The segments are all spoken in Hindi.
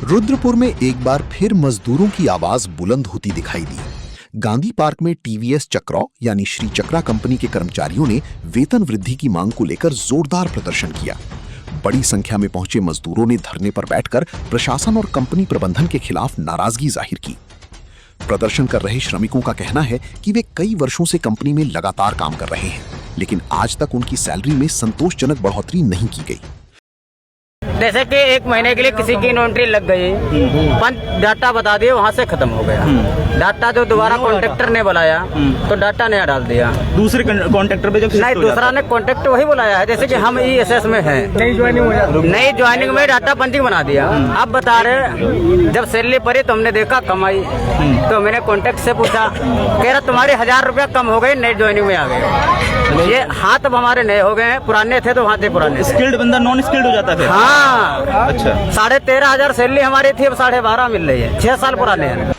रुद्रपुर में एक बार फिर मजदूरों की आवाज बुलंद होती दिखाई दी। गांधी पार्क में टीवीएस चक्रा यानी श्री चक्रा कंपनी के कर्मचारियों ने वेतन वृद्धि की मांग को लेकर जोरदार प्रदर्शन किया। बड़ी संख्या में पहुंचे मजदूरों ने धरने पर बैठकर प्रशासन और कंपनी प्रबंधन के खिलाफ नाराजगी जाहिर की। प्रदर्शन कर रहे श्रमिकों का कहना है कि वे कई वर्षों से कंपनी में लगातार काम कर रहे हैं, लेकिन आज तक उनकी सैलरी में संतोषजनक बढ़ोतरी नहीं की गई। जैसे कि एक महीने के लिए किसी की नौकरी लग गई, पंच डाटा बता दिए, वहाँ से खत्म हो गया। डाटा जो दोबारा कॉन्ट्रैक्टर ने बुलाया तो डाटा नया डाल दिया। दूसरे कॉन्ट्रैक्टर पे जब नहीं, दूसरा ने कॉन्ट्रैक्ट वही बुलाया है। जैसे कि हम ESS में हैं, नई ज्वाइनिंग में डाटा पंचिंग बना दिया। अब बता रहे जब सैलरी पड़ी तो हमने देखा कमाई, तो मैंने कॉन्ट्रैक्ट से पूछा, कह रहा तुम्हारे 1000 रुपया कम हो गए, नई ज्वाइनिंग में आ गए। ये हाथ अब हमारे नए हो गए हैं, पुराने थे तो हाथ पुराने। स्किल्ड बंदा नॉन स्किल्ड हो जाता है। हाँ, अच्छा। 13,500 सैलरी हमारी थी, अब 12,500 मिल रही है। 6 साल पुराने हैं।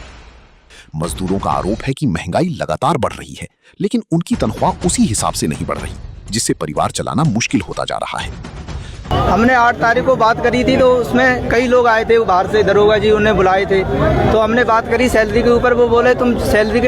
मजदूरों का आरोप है कि महंगाई लगातार बढ़ रही है, लेकिन उनकी तनख्वाह उसी हिसाब से नहीं बढ़ रही, जिससे परिवार चलाना मुश्किल होता जा रहा है। हमने 8 तारीख को बात करी थी, तो उसमें कई लोग आए थे बाहर से, दरोगा जी उन्हें बुलाए थे। तो हमने बात करी सैलरी के ऊपर। वो बोले तुम सैलरी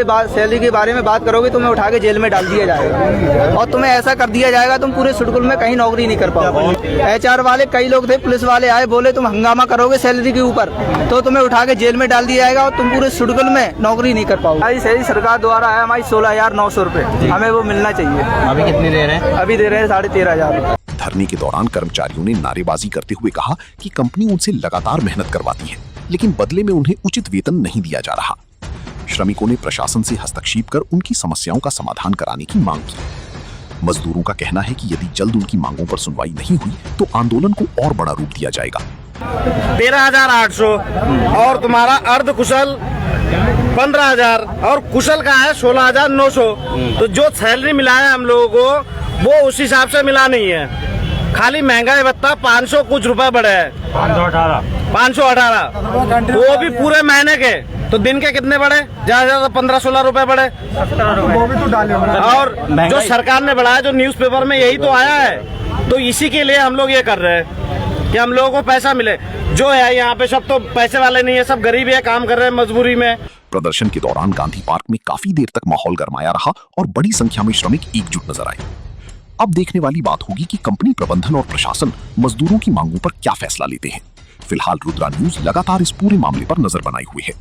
के बारे में बात करोगे तुम्हें उठा के जेल में डाल दिया जाएगा और तुम्हें ऐसा कर दिया जाएगा तुम पूरे शेड्यूल में कहीं नौकरी नहीं कर पाओगे। HR वाले कई लोग थे, पुलिस वाले आए, बोले तुम हंगामा करोगे सैलरी के ऊपर तो तुम्हें उठा के जेल में डाल दिया जाएगा और तुम पूरे शेड्यूल में नौकरी नहीं कर पाओगे। सही सरकार द्वारा है हमारी 16,900 रुपये, हमें वो मिलना चाहिए। अभी कितनी दे रहे हैं? अभी दे रहे हैं 13,500। धरने के दौरान कर्मचारियों ने नारेबाजी करते हुए कहा कि कंपनी उनसे लगातार मेहनत करवाती है, लेकिन बदले में उन्हें उचित वेतन नहीं दिया जा रहा। श्रमिकों ने प्रशासन से हस्तक्षेप कर उनकी समस्याओं का समाधान कराने की मांग की। मजदूरों का कहना है कि यदि जल्द उनकी मांगों पर सुनवाई नहीं हुई तो आंदोलन को और बड़ा रूप दिया जाएगा। 13,800 और तुम्हारा अर्ध कुशल 15,000 और कुशल का है 16,900। तो जो सैलरी मिला है हम लोगों को वो उस हिसाब से मिला नहीं है। खाली महंगाई भत्ता 500 कुछ रुपए बढ़े है, 518 वो भी पूरे महीने के। तो दिन के कितने बढ़े? ज्यादा 15-16 रुपए बढ़े। और जो सरकार ने बढ़ाया, जो न्यूज़पेपर में यही तो आया है, तो इसी के लिए हम लोग ये कर रहे हैं कि हम लोगों को पैसा मिले। जो है यहाँ पे सब तो पैसे वाले नहीं है, सब गरीब है, काम कर रहे हैं मजबूरी में। प्रदर्शन के दौरान गांधी पार्क में काफी देर तक माहौल गरमाया रहा और बड़ी संख्या में श्रमिक एकजुट नजर आए। अब देखने वाली बात होगी कि कंपनी प्रबंधन और प्रशासन मजदूरों की मांगों पर क्या फैसला लेते हैं। फिलहाल रुद्रा न्यूज लगातार इस पूरे मामले पर नजर बनाए हुए है।